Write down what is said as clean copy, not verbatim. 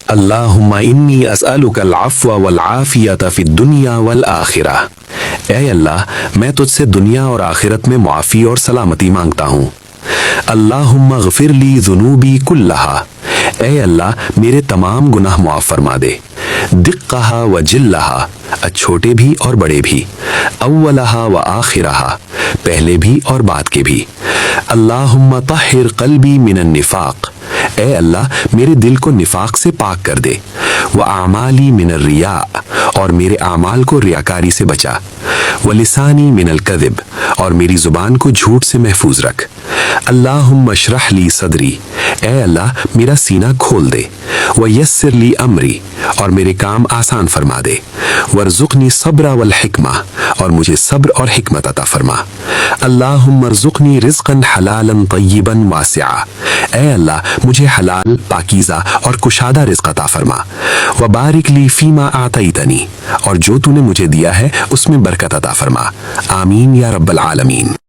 اللہم انی اسألک العفو والعافیت فی الدنیا والآخرہ۔ اے اللہ، میں تجھ سے دنیا اور آخرت میں معافی اور سلامتی مانگتا ہوں۔ اللہم اغفر لی ذنوبی کلہا۔ اے اللہ، میرے تمام گناہ معاف فرما دے۔ دقہا و جلہا، چھوٹے بھی اور بڑے بھی۔ اولہا و آخرہا، پہلے بھی اور بعد کے بھی۔ اللہم طہر قلبی من النفاق۔ اے اللہ، میرے دل کو نفاق سے پاک کر دے۔ وَأَعْمَالِي مِنَ الرِّيَاءِ، اور میرے اعمال کو ریاکاری سے بچا۔ وَلِسَانِي مِنَ الْكَذِبِ، اور میری زبان کو جھوٹ سے محفوظ رکھ۔ اللہم اشرح لی صدری۔ اے اللہ، میرا سینہ کھول دے۔ وَيَسِّرْ لِي أَمْرِي، اور میرے کام آسان فرما دے۔ وَارْزُقْنِي الصَّبْرَ وَالْحِكْمَةَ، اور مجھے صبر اور حکمت عطا فرما۔ اللہم ارزقنی رزقا حلالا طیبا واسعا۔ اے اللہ، مجھے حلال، پاکیزہ اور کشادہ رزق عطا فرما۔ وبارک لی فیما اعطیتنی، اور جو تو نے مجھے دیا ہے اس میں برکت عطا فرما۔ آمین یا رب العالمین۔